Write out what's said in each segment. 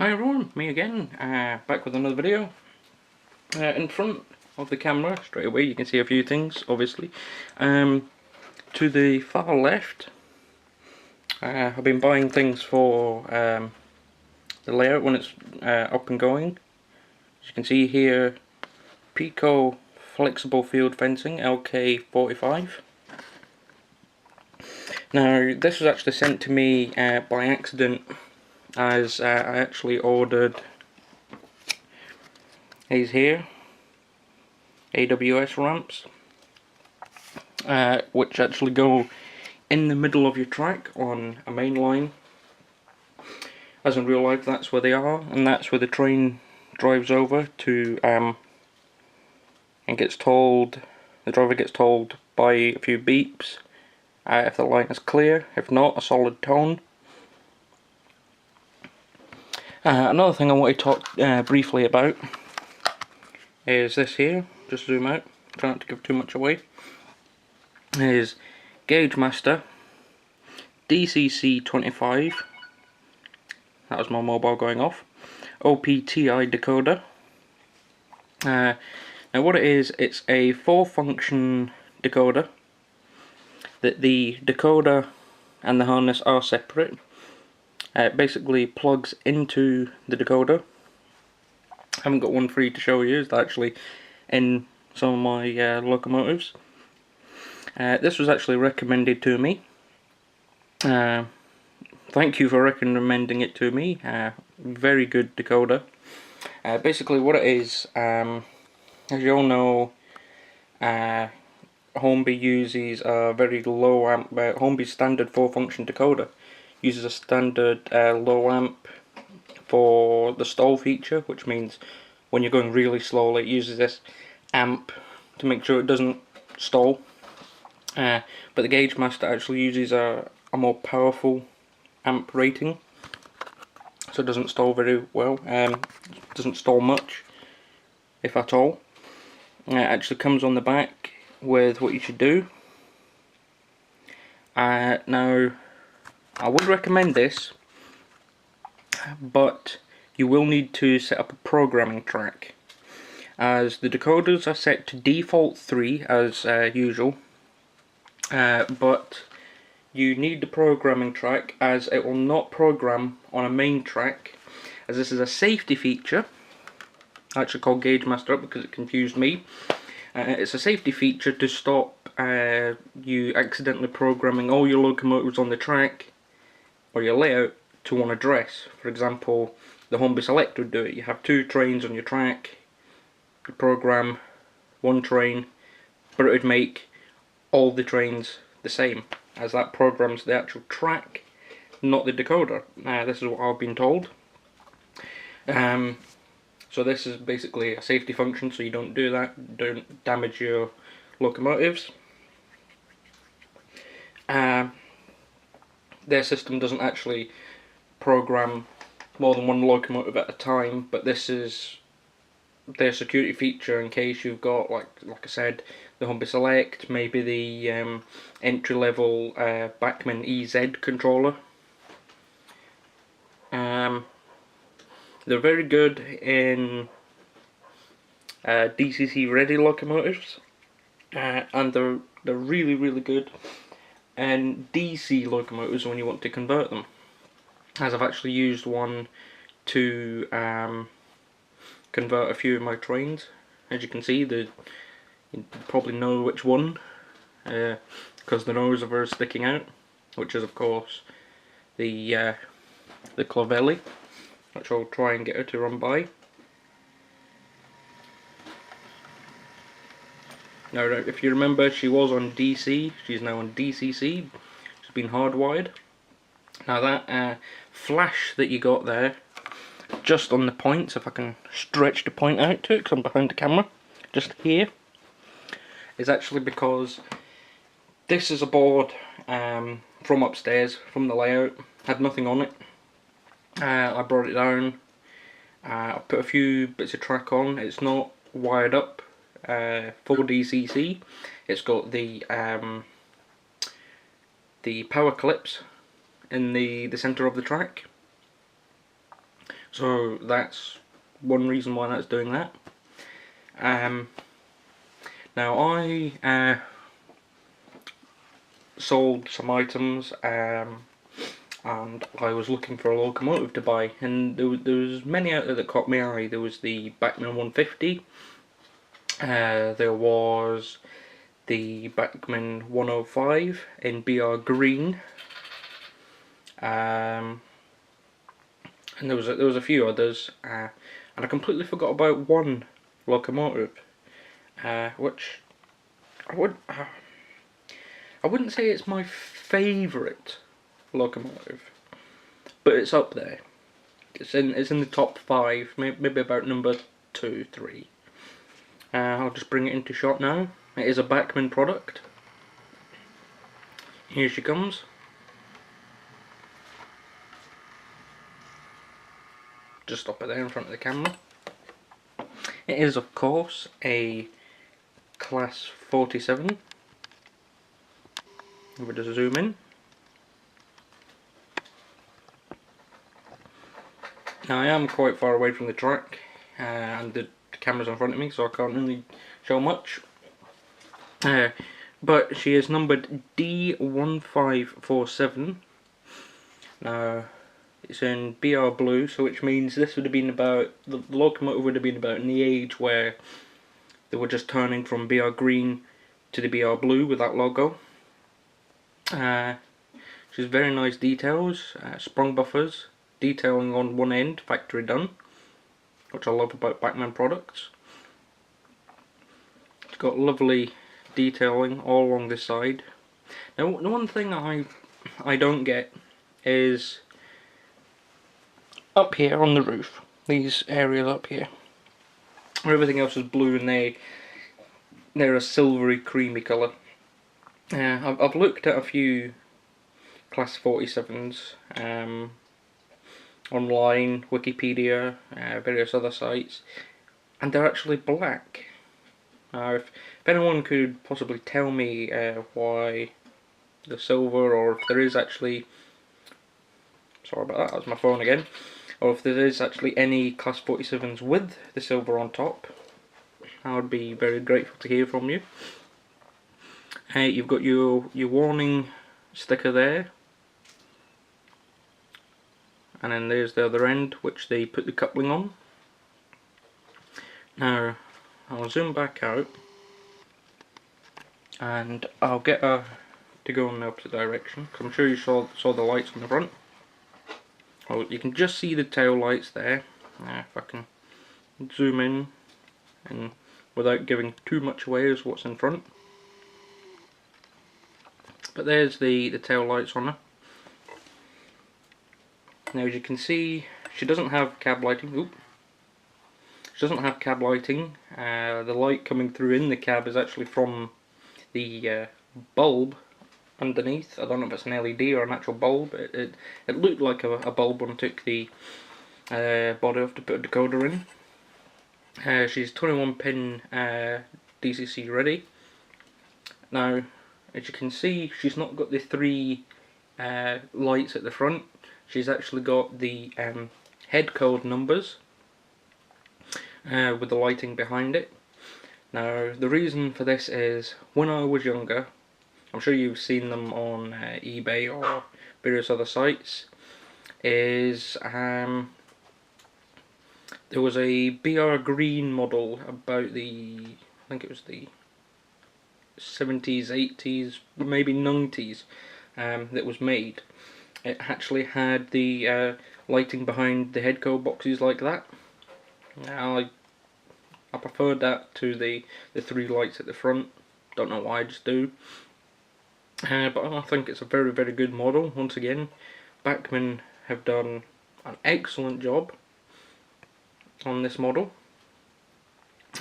Hi everyone, me again, back with another video. In front of the camera, straight away you can see a few things, obviously. To the far left, I've been buying things for the layout when it's up and going. As you can see here, Pico Flexible Field Fencing LK45. Now this was actually sent to me by accident, as I actually ordered these here AWS ramps, which actually go in the middle of your track on a main line. As in real life, that's where they are, and that's where the train drives over to and gets told, the driver gets told by a few beeps if the line is clear, if not, a solid tone. Another thing I want to talk briefly about is this here. Just zoom out, try not to give too much away. Is Gauge Master DCC25. That was my mobile going off. OPTI decoder. Now what it is, it's a 4-function decoder. That the decoder and the harness are separate. It basically plugs into the decoder. I haven't got one for you to show you, it's actually in some of my locomotives. This was actually recommended to me. Thank you for recommending it to me. Very good decoder. Basically what it is, as you all know, Hornby uses a very low amp, Hornby's standard 4-function decoder uses a standard low amp for the stall feature, which means when you're going really slowly it uses this amp to make sure it doesn't stall. But the Gauge Master actually uses a more powerful amp rating, so it doesn't stall very well, doesn't stall much, if at all. It actually comes on the back with what you should do. Now, I would recommend this, but you will need to set up a programming track, as the decoders are set to default 3 as usual, but you need the programming track, as it will not program on a main track, as this is a safety feature. I actually called Gauge Master up because it confused me. It's a safety feature to stop you accidentally programming all your locomotives on the track or your layout to one address. For example, the Hornby Select would do it. You have 2 trains on your track, you program one train, but it would make all the trains the same, as that programs the actual track, not the decoder. This is what I've been told. So this is basically a safety function, so you don't do that, don't damage your locomotives. Their system doesn't actually program more than one locomotive at a time, but this is their security feature in case you've got, like I said, the Hornby Select, maybe the entry level Bachmann EZ controller. They're very good in DCC ready locomotives, and they're really good in DC locomotives when you want to convert them, as I've actually used one to convert a few of my trains. As you can see, you probably know which one, because the nose of her is sticking out, which is of course the Clovelly, which I'll try and get her to run by. Now, if you remember, she was on DC, she's now on DCC, she's been hardwired. Now that flash that you got there, just on the points, if I can stretch the point out to it because I'm behind the camera, just here, is actually because this is a board from upstairs, from the layout, had nothing on it. I brought it down, I put a few bits of track on. It's not wired up for DCC. It's got the power clips in the centre of the track, So that's one reason why that's doing that. Now I sold some items, and I was looking for a locomotive to buy, and there was many out there that caught my eye. There was the Bachmann 150, there was the Bachmann 105 in BR green, and there was a few others, and I completely forgot about one locomotive, which I wouldn't say it's my favourite locomotive, but it's up there. It's in the top 5, maybe about number 2, 3. I'll just bring it into shot now. It is a Bachmann product. Here she comes. Just stop it there in front of the camera. It is, of course, a Class 47. We'll just zoom in. Now I am quite far away from the track, and the camera's in front of me, so I can't really show much. But she is numbered D1547. Now it's in BR blue, so which means this would have been about, the locomotive would have been about in the age where they were just turning from BR green to the BR blue with that logo. She's very nice details, sprung buffers, detailing on one end, factory done, which I love about Bachmann products. It's got lovely detailing all along this side. Now the one thing I don't get is up here on the roof, these areas up here, where everything else is blue and they're a silvery creamy colour. I've looked at a few Class 47s online, Wikipedia, various other sites, and they're actually black. If anyone could possibly tell me why the silver, or if there is actually, sorry about that was my phone again, or if there is actually any Class 47s with the silver on top, I would be very grateful to hear from you. You've got your warning sticker there, and then there's the other end which they put the coupling on. Now I'll zoom back out and I'll get her to go in the opposite direction, because I'm sure you saw the lights on the front. Well, you can just see the tail lights there. If I can zoom in and without giving too much away as what's in front. But there's the tail lights on her. Now as you can see, she doesn't have cab lighting. Oop. She doesn't have cab lighting. The light coming through in the cab is actually from the bulb underneath. I don't know if it's an LED or an actual bulb. It looked like a bulb when I took the body off to put a decoder in. She's 21 pin DCC ready. Now as you can see, she's not got the 3 lights at the front. She's actually got the head code numbers with the lighting behind it. Now the reason for this is, when I was younger, I'm sure you've seen them on eBay or various other sites, is there was a BR green model about I think it was the 70s, 80s, maybe 90s, that was made. It actually had the lighting behind the head code boxes like that. Now I preferred that to the 3 lights at the front. Don't know why, I just do. But I think it's a very, very good model. Once again, Bachmann have done an excellent job on this model.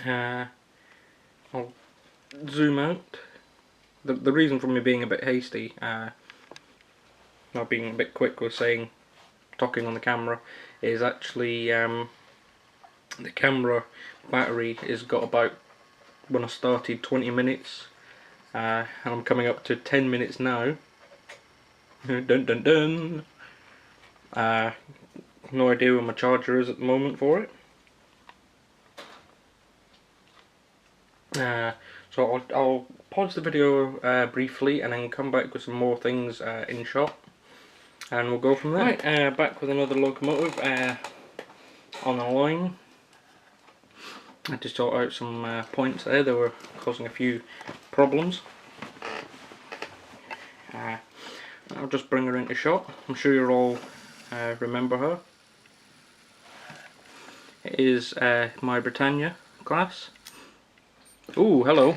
I'll zoom out. The reason for me being a bit hasty, not being a bit quick with talking on the camera, is actually the camera battery has got about, when I started, 20 minutes, and I'm coming up to 10 minutes now. Dun dun dun. no idea where my charger is at the moment for it. So I'll pause the video briefly and then come back with some more things in shot, and we'll go from there. Right, back with another locomotive on the line. I had to sort out some points there that were causing a few problems. I'll just bring her into shot. I'm sure you'll all remember her. It is my Britannia class. Ooh, hello.